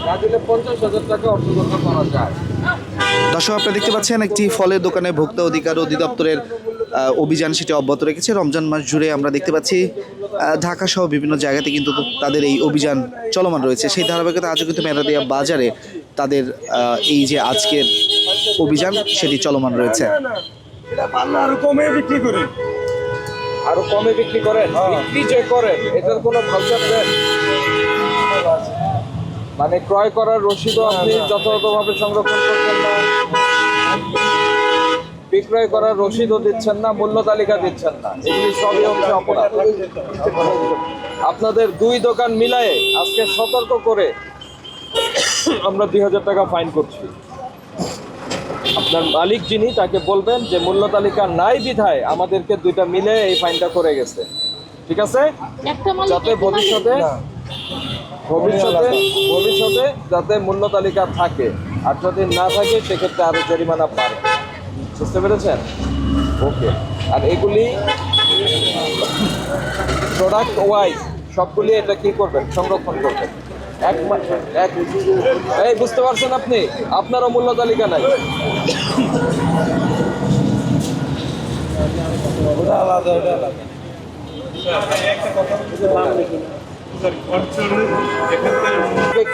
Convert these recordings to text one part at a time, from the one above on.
না দিলে 50,000 টাকা অর্থদণ্ড করা যায়। দর্শক আপনারা দেখতে পাচ্ছেন একটি ফলের দোকানে ভোক্তা অধিকার অধিদপ্তরের অভিযান সেটি অব্যাহত রেখেছে। রমজান মাস জুড়ে আমরা দেখতে পাচ্ছি ঢাকা সহ বিভিন্ন জায়গাতে কিন্তু তাদের এই অভিযান চলমান রয়েছে। সেই ধারাবাহিকতা আজও কিন্তু মেরাদিয়া বাজারে তাদের এই যে আজকের অভিযান সেটি চলমান রয়েছে। আরো কমে বিক্রি করেন, বিক্রি যে করেন এটার কোনো ভাউচার দেন? মানে ক্রয় করার রসিদও আপনি যথাযথভাবে সংরক্ষণ করছেন না, বিক্রয় করার রসিদও দিচ্ছেন না, মূল্য তালিকা দিচ্ছেন না, এগুলি সবই হচ্ছে অপরাধ। আপনাদের দুই দোকান মিলায়ে আজকে সতর্ক করে আমরা 2,000 টাকা ফাইন করছি। আপনার মালিক যিনি তাকে বলবেন যে মূল্য তালিকা নাই বিধায় আমাদেরকে দুইটা মিলে এই ফাইনটা করে গেছে, ঠিক আছে? যাতে ভবিষ্যতে যাতে মূল্য তালিকা থাকে, আর যদি না থাকে সেক্ষেত্রে আরো জরিমানা পারে। বুঝতে পেরেছেন? ওকে। আর এগুলি প্রোডাক্ট ওয়াইজ সবগুলি এটা কি করবেন? সংরক্ষণ করবেন। এই বুঝতে পারছেন আপনি? আপনারও মূল্য তালিকা নাই।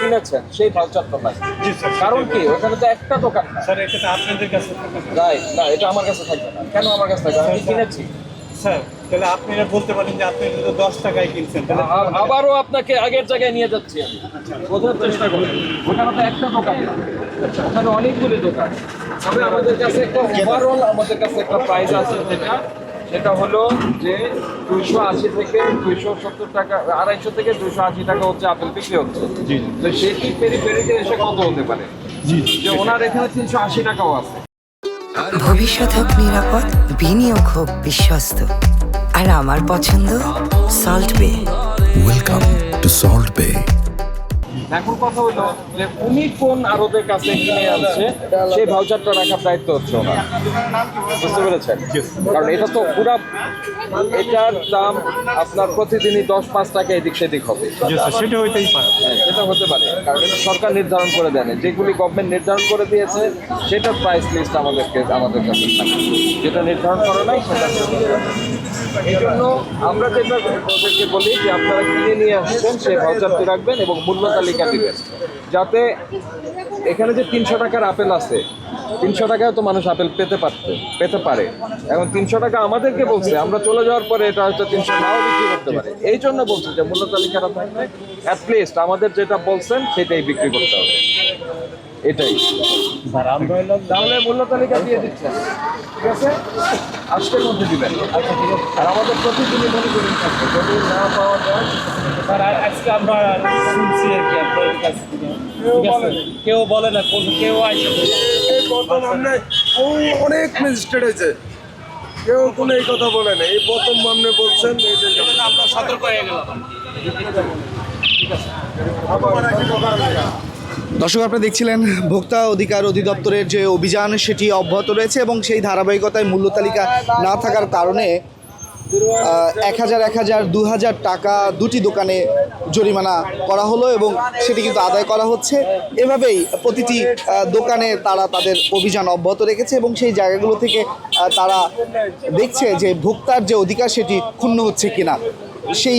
কিনেছেন সেই ভাউচারটা নাই, কারণ কি? ওখানে তো একটা দোকান না, এটা আমার কাছে থাকবে না। কেন আমার কাছে থাকবে? আমি কিনেছি স্যার। তাহলে আপনি বলতে পারেন যে আপনি 10 টাকায় কিনছেন, আবারও আপনাকে আগের জায়গায় নিয়ে যাচ্ছি আমি, বোঝার চেষ্টা করি। ওখানে তো একটা দোকান না, ওখানে অনেকগুলি দোকান। তবে আমাদের কাছে একটা ওভারঅল আমাদের কাছে একটা প্রাইস আছে, সেটা হলো যে 280 থেকে 270 টাকা, 250 থেকে 280 টাকা হচ্ছে আপেল বিক্রি হচ্ছে। তো সেটি পেরিফেরিতে এসে কত হতে পারে? যে ওনার এখানে 380 টাকাও আছে। ভবিষ্যৎ হোক নিরাপদ, বিনিয়োগ হোক বিশ্বস্ত, আর আমার পছন্দ সল্ট বে। ওয়েলকাম টু সল্ট বে। এখন কথা হলো যে উনি কোন আড়তের কাছে কিনে আনছে সেই ভাউচারটা রাখার দায়িত্ব হচ্ছে ওনার। বুঝতে পেরেছেন? কারণ এটা তো পুরা, এটার দাম আপনার প্রতিদিনই 10-5 টাকা এদিক সেদিক হবে। সেটা হইতেই পারে। হ্যাঁ, সেটা হতে পারে, কারণ এটা সরকার নির্ধারণ করে দেন। যেগুলি গভর্নমেন্ট নির্ধারণ করে দিয়েছে সেটার প্রাইস লিস্ট আমাদের কাছে থাকে, যেটা নির্ধারণ করে নাই সেটা। এই জন্য আমরা যেটা ওদেরকে বলি যে আপনারা কিনে নিয়ে আসছেন সেই ভাউচারটি রাখবেন এবং মূল্য তালিকা দিবেন, যাতে এখানে যে 300 টাকার আপেল আছে, 300 টাকায় তো মানুষ আপেল পেতে পারে। এখন 300 টাকা আমাদেরকে বলছে, আমরা চলে যাওয়ার পরে এটা হয়তো 300 নাও বিক্রি করতে পারে। এই জন্য বলছে যে মূল্য তালিকাটা থাকলে অ্যাটলিস্ট আমাদের যেটা বলছেন সেটাই বিক্রি করতে হবে। এটাই তাহলে মূল্য তালিকা দিয়ে দিচ্ছেন, ঠিক আছে? আজকের মধ্যে দিবেন। আর আমাদের প্রতিদিনই মনিটরিং থাকবে, যদি না পাওয়া যায়। আজকে আমরা শুনছি আর কি আপনার কাছ থেকে, কেউ বলে না, কেউ আসে অনেক ম্যাজিস্ট্রেট হয়েছে, কেউ কোনো এই কথা বলে না। এই প্রথম মামলে বলছেন, আমরা সতর্ক হয়ে গেলাম। দর্শক আপনারা দেখছিলেন ভোক্তা অধিকার অধিদপ্তরের যে অভিযান সেটি অব্যাহত রয়েছে এবং সেই ধারাবাহিকতায় মূল্য তালিকা না থাকার কারণে 1,000, 1,000, 2,000 টাকা দুটি দোকানে জরিমানা করা হলো এবং সেটি কিন্তু আদায় করা হচ্ছে। এভাবেই প্রতিটি দোকানে তারা তাদের অভিযান অব্যাহত রেখেছে এবং সেই জায়গাগুলো থেকে তারা দেখছে যে ভোক্তার যে অধিকার সেটি ক্ষুণ্ণ হচ্ছে কিনা। সেই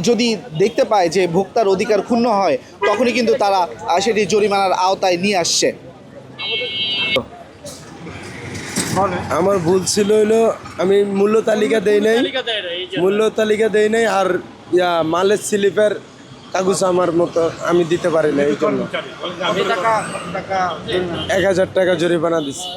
যদি দেখতে পায় যে ভোক্তার অধিকার ক্ষুণ্ণ হয়, তখনই কিন্তু তারা সেটি জরিমানার আওতায় নিয়ে আসছে। আমার ভুল ছিল হইলো আমি মূল্য তালিকা দেই নাই, আর মালের স্লিপের কাগজ আমার মতো আমি দিতে পারি না, এই জন্য 1,000 টাকা জরিমানা দিচ্ছি।